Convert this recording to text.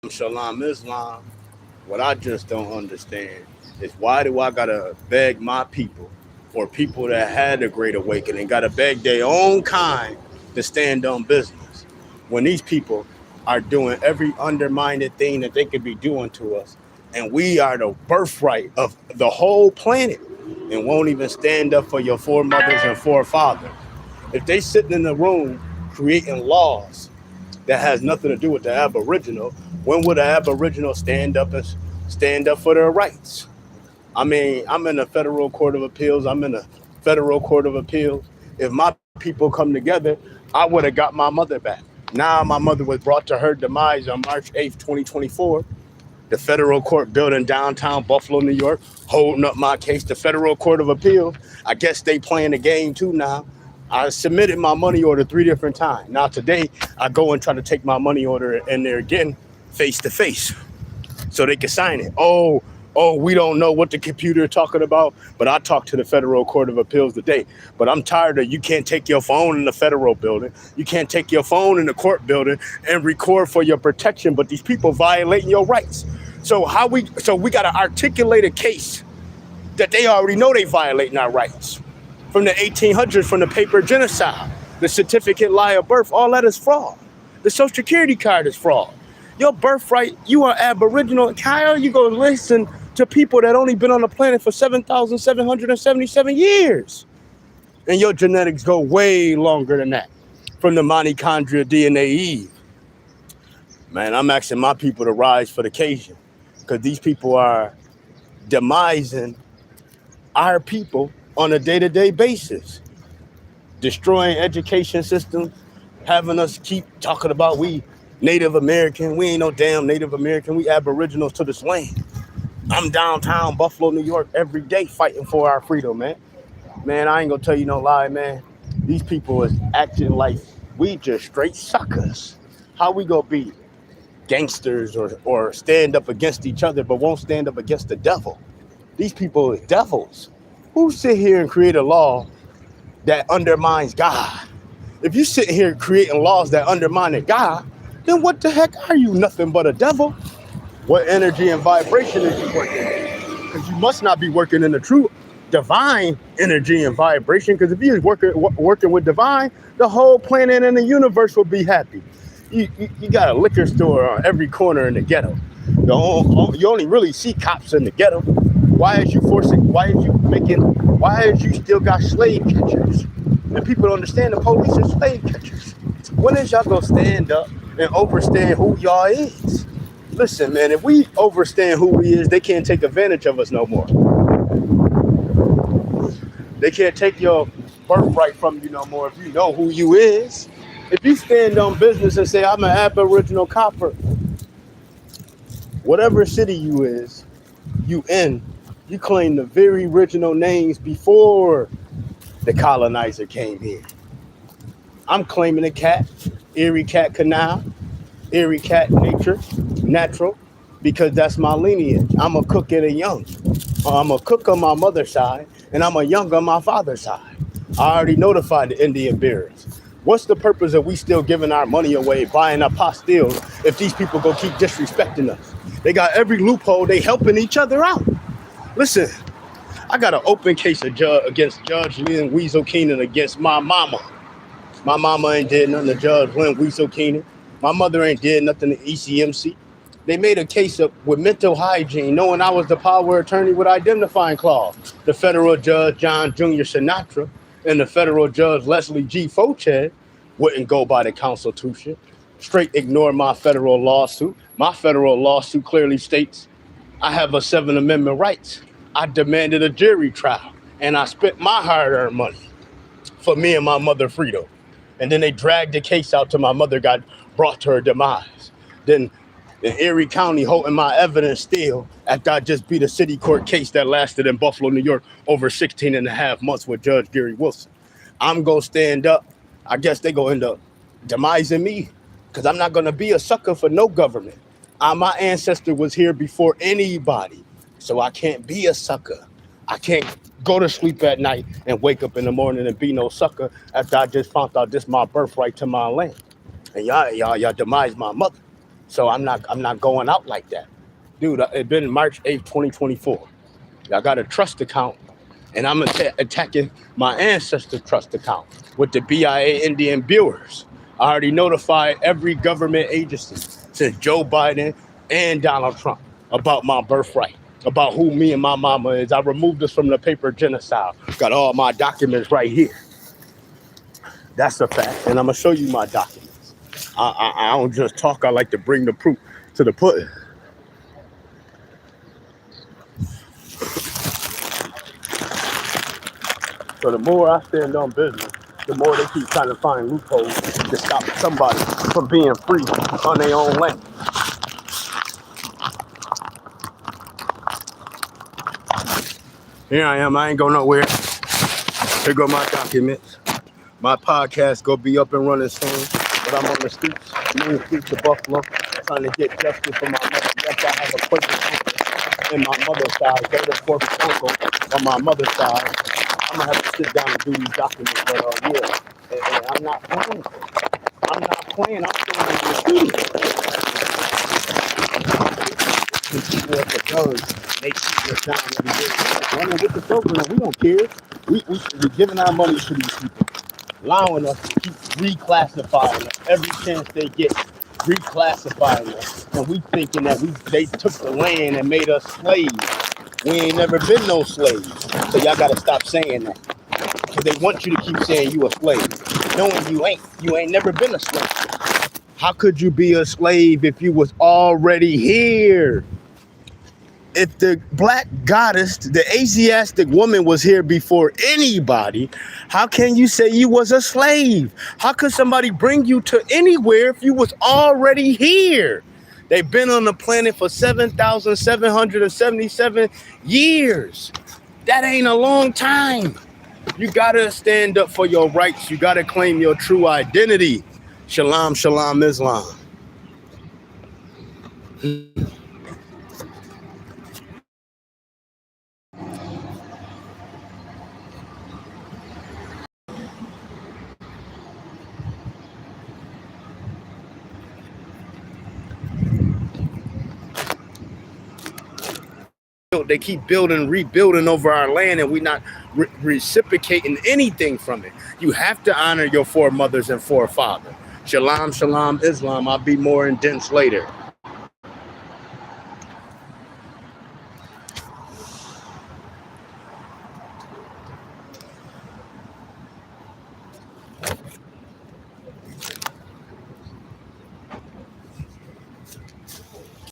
Shalom Islam. What I just don't understand is why do I gotta beg my people or people that had a great awakening gotta beg their own kind to stand on business when these people are doing every undermined thing that they could be doing to us, and we are the birthright of the whole planet and won't even stand up for your foremothers and forefathers. If they sitting in the room creating laws that has nothing to do with the Aboriginal, when would the Aboriginal stand up for their rights? I mean, I'm in the federal court of appeals. I'm in the federal court of appeals. If my people come together, I would have got my mother back. Now my mother was brought to her demise on March 8th, 2024. The federal court building downtown Buffalo, New York, holding up my case. The federal court of appeals, I guess they playing the game too now. I submitted my money order 3 different times. Now today, I go and try to take my money order in there again, face to face, so they can sign it. Oh, we don't know what the computer is talking about, but I talked to the federal court of appeals today. But I'm tired of you can't take your phone in the federal building, you can't take your phone in the court building and record for your protection, but these people violating your rights. So we got to articulate a case that they already know they violating our rights. From the 1800s, from the paper genocide, the certificate lie of birth, all that is fraud. The social security card is fraud. Your birthright, you are Aboriginal. Kyle, you go listen to people that only been on the planet for 7,777 years. And your genetics go way longer than that. From the mitochondria DNA Eve. Man, I'm asking my people to rise for the occasion. Because these people are demising our people on a day-to-day basis, destroying education systems, having us keep talking about we Native American. We ain't no damn Native American. We Aboriginals to this land. I'm downtown Buffalo, New York every day fighting for our freedom, man. Man, I ain't gonna tell you no lie, man. These people is acting like we just straight suckers. How we gonna be gangsters or stand up against each other but won't stand up against the devil? These people is devils. Who sit here and create a law that undermines God? If you sit here creating laws that undermine God, then what the heck are you? Nothing but a devil. What energy and vibration is you working in? Because you must not be working in the true divine energy and vibration. Because if you're working with divine, the whole planet and the universe will be happy. You got a liquor store on every corner in the ghetto. You only really see cops in the ghetto. Why is you forcing? Why is you still got slave catchers? And people don't understand the police are slave catchers. When is y'all gonna stand up and understand who y'all is? Listen, man, if we understand who we is, they can't take advantage of us no more. They can't take your birthright from you no more if you know who you is. If you stand on business and say, I'm an Aboriginal copper, whatever city you in, you claim the very original names before the colonizer came here. I'm claiming a cat, Erie Cat Canal, Erie Cat Natural, because that's my lineage. I'm a cook at a young. I'm a cook on my mother's side, and I'm a young on my father's side. I already notified the Indian bearers. What's the purpose of we still giving our money away, buying up apostilles, if these people go keep disrespecting us? They got every loophole. They helping each other out. Listen, I got an open case against Judge Lynn Weasel Keenan against my mama. My mama ain't did nothing to Judge Lynn Weasel Keenan. My mother ain't did nothing to ECMC. They made a case up with mental hygiene, knowing I was the power attorney with identifying clause. The federal judge John Jr. Sinatra and the federal judge Leslie G. Fochet wouldn't go by the Constitution. Straight ignore my federal lawsuit. My federal lawsuit clearly states I have a 7th Amendment rights. I demanded a jury trial, and I spent my hard-earned money for me and my mother freedom. And then they dragged the case out till my mother got brought to her demise. Then in Erie County holding my evidence still after I just beat a city court case that lasted in Buffalo, New York over 16 and a half months with Judge Gary Wilson. I'm going to stand up. I guess they going to end up demising me because I'm not going to be a sucker for no government. My ancestor was here before anybody, so I can't be a sucker. I can't go to sleep at night and wake up in the morning and be no sucker after I just found out this my birthright to my land. And y'all demise my mother. So I'm not going out like that. Dude, it's been March 8th, 2024. I got a trust account, and I'm attacking my ancestor trust account with the BIA Indian Bureaus. I already notified every government agency since Joe Biden and Donald Trump about my birthright, about who me and my mama is. I removed this from the paper genocide. Got all my documents right here. That's a fact, and I'm gonna show you my documents. I don't just talk. I like to bring the proof to the pudding. So the more I stand on business, the more they keep trying to find loopholes to stop somebody from being free on their own land. Here I am. I ain't go nowhere. Here go my documents. My podcast gonna be up and running soon. But I'm on the streets, main streets of Buffalo, trying to get justice for my mother. Yes, I have a perfect uncle in my mother's side, third or fourth uncle on my mother's side. I'm gonna have to sit down and do these documents, but yeah, and I'm not playing. I'm not playing. I'm still in the studio. People at the guns, they keep us down every day. Running with the program, we don't care. We're giving our money to these people, allowing us to keep reclassifying us every chance they get, reclassifying us, and we thinking that they took the land and made us slaves. We ain't never been no slaves. So y'all gotta stop saying that. Because they want you to keep saying you a slave. Knowing you ain't. You ain't never been a slave. How could you be a slave if you was already here? If the black goddess, the Asiatic woman was here before anybody, how can you say you was a slave? How could somebody bring you to anywhere if you was already here? They've been on the planet for 7,777 years. That ain't a long time. You gotta stand up for your rights. You gotta claim your true identity. Shalom, shalom, Islam. They keep building, rebuilding over our land, and we're not reciprocating anything from it. You have to honor your foremothers and forefathers. Shalom, shalom, Islam. I'll be more in dense later.